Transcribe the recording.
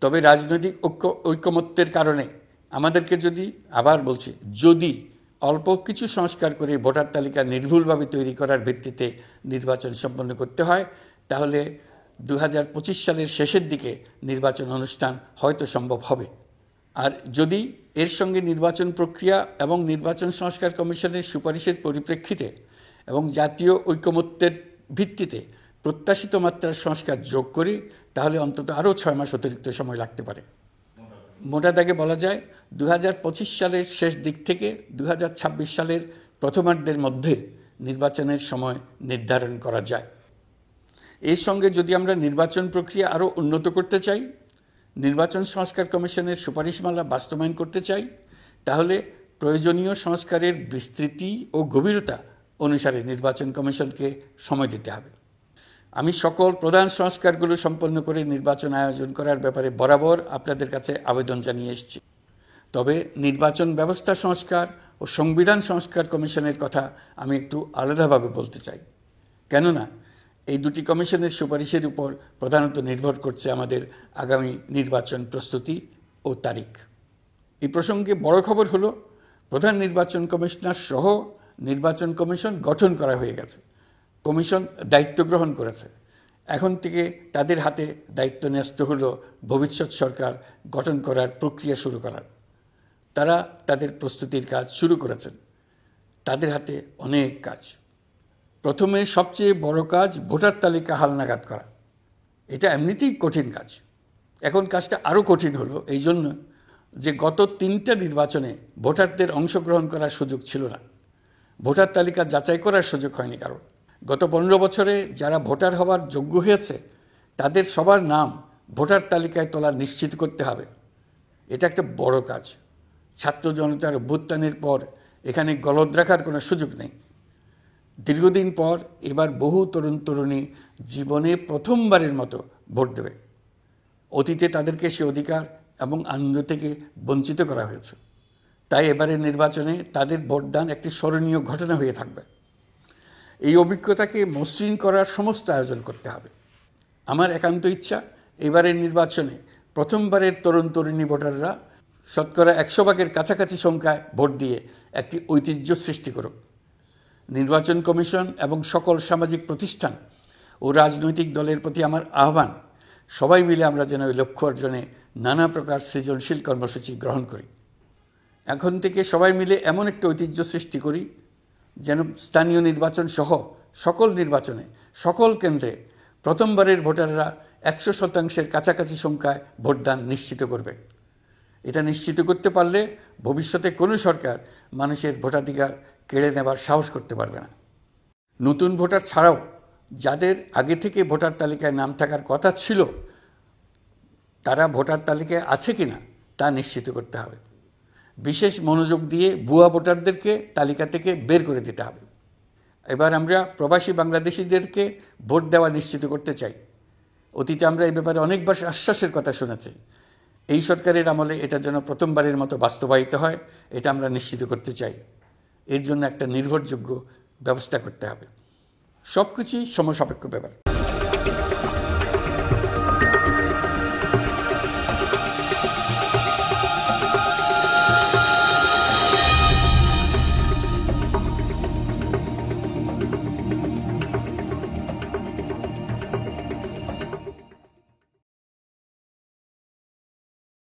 তবে রাজনৈতিক ঐকমত্যের কারণে আমাদেরকে যদি, আবার বলছি, যদি অল্প কিছু সংস্কার করে ভোটার তালিকা নির্ভুলভাবে তৈরি করার ভিত্তিতে নির্বাচন সম্পন্ন করতে হয়, তাহলে 2025 সালের শেষের দিকে নির্বাচন অনুষ্ঠান হয়তো সম্ভব হবে। আর যদি এর সঙ্গে নির্বাচন প্রক্রিয়া এবং নির্বাচন সংস্কার কমিশনের সুপারিশের পরিপ্রেক্ষিতে এবং জাতীয় ঐকমত্যের ভিত্তিতে প্রত্যাশিত মাত্রার সংস্কার যোগ করি, তাহলে অন্তত আরও 6 মাস অতিরিক্ত সময় লাগতে পারে। মোটা দাগে বলা যায় 2025 সালের শেষ দিক থেকে 2026 সালের প্রথমার্ধের মধ্যে নির্বাচনের সময় নির্ধারণ করা যায়। এর সঙ্গে যদি আমরা নির্বাচন প্রক্রিয়া আরও উন্নত করতে চাই, নির্বাচন সংস্কার কমিশনের সুপারিশমালা বাস্তবায়ন করতে চাই, তাহলে প্রয়োজনীয় সংস্কারের বিস্তৃতি ও গভীরতা অনুসারে নির্বাচন কমিশনকে সময় দিতে হবে। আমি সকল প্রধান সংস্কারগুলো সম্পন্ন করে নির্বাচন আয়োজন করার ব্যাপারে বরাবর আপনাদের কাছে আবেদন জানিয়ে এসেছি। তবে নির্বাচন ব্যবস্থা সংস্কার ও সংবিধান সংস্কার কমিশনের কথা আমি একটু আলাদাভাবে বলতে চাই, কেননা এই দুটি কমিশনের সুপারিশের উপর প্রধানত নির্ভর করছে আমাদের আগামী নির্বাচন প্রস্তুতি ও তারিখ। এই প্রসঙ্গে বড় খবর হলো, প্রধান নির্বাচন কমিশনার সহ নির্বাচন কমিশন গঠন করা হয়ে গেছে। কমিশন দায়িত্ব গ্রহণ করেছে। এখন থেকে তাদের হাতে দায়িত্ব ন্যস্ত হলো ভবিষ্যৎ সরকার গঠন করার প্রক্রিয়া শুরু করার। তারা তাদের প্রস্তুতির কাজ শুরু করেছেন। তাদের হাতে অনেক কাজ। প্রথমে সবচেয়ে বড় কাজ ভোটার তালিকা হালনাগাদ করা। এটা এমনিতেই কঠিন কাজ। এখন কাজটা আরও কঠিন হলো এই জন্য যে গত 3টা নির্বাচনে ভোটারদের অংশগ্রহণ করার সুযোগ ছিল না। ভোটার তালিকা যাচাই করার সুযোগ হয়নি কারণ। গত 15 বছরে যারা ভোটার হওয়ার যোগ্য হয়েছে তাদের সবার নাম ভোটার তালিকায় তোলা নিশ্চিত করতে হবে। এটা একটা বড় কাজ। ছাত্র জনতার অভ্যুত্থানের পর এখানে গলদ রাখার কোনো সুযোগ নেই। দীর্ঘদিন পর এবার বহু তরুণ তরুণী জীবনে প্রথমবারের মতো ভোট দেবে। অতীতে তাদেরকে সে অধিকার এবং আনন্দ থেকে বঞ্চিত করা হয়েছে। তাই এবারের নির্বাচনে তাদের ভোটদান একটি স্মরণীয় ঘটনা হয়ে থাকবে। এই অভিজ্ঞতাকে মসৃণ করার সমস্ত আয়োজন করতে হবে। আমার একান্ত ইচ্ছা এবারের নির্বাচনে প্রথমবারের তরুণ তরুণী ভোটাররা শতকরা 100 ভাগের কাছাকাছি সংখ্যায় ভোট দিয়ে একটি ঐতিহ্য সৃষ্টি করুক। নির্বাচন কমিশন এবং সকল সামাজিক প্রতিষ্ঠান ও রাজনৈতিক দলের প্রতি আমার আহ্বান, সবাই মিলে আমরা যেন ওই লক্ষ্য অর্জনে নানা প্রকার সৃজনশীল কর্মসূচি গ্রহণ করি। এখন থেকে সবাই মিলে এমন একটা ঐতিহ্য সৃষ্টি করি যেন স্থানীয় নির্বাচন সহ সকল নির্বাচনে সকল কেন্দ্রে প্রথমবারের ভোটাররা 100% কাছাকাছি সংখ্যায় ভোটদান নিশ্চিত করবে। এটা নিশ্চিত করতে পারলে ভবিষ্যতে কোনো সরকার মানুষের ভোটাধিকার কেড়ে নেবার সাহস করতে পারবে না। নতুন ভোটার ছাড়াও যাদের আগে থেকে ভোটার তালিকায় নাম থাকার কথা ছিল তারা ভোটার তালিকায় আছে কিনা তা নিশ্চিত করতে হবে। বিশেষ মনোযোগ দিয়ে ভুয়া ভোটারদেরকে তালিকা থেকে বের করে দিতে হবে। এবার আমরা প্রবাসী বাংলাদেশিদেরকে ভোট দেওয়া নিশ্চিত করতে চাই। অতীতে আমরা এই ব্যাপারে অনেকবার আশ্বাসের কথা শুনেছি। এই সরকারের আমলে এটা যেন প্রথমবারের মতো বাস্তবায়িত হয়, এটা আমরা নিশ্চিত করতে চাই। এর জন্য একটা নির্ভরযোগ্য ব্যবস্থা করতে হবে। সব কিছুই সমসাপেক্ষ ব্যাপার।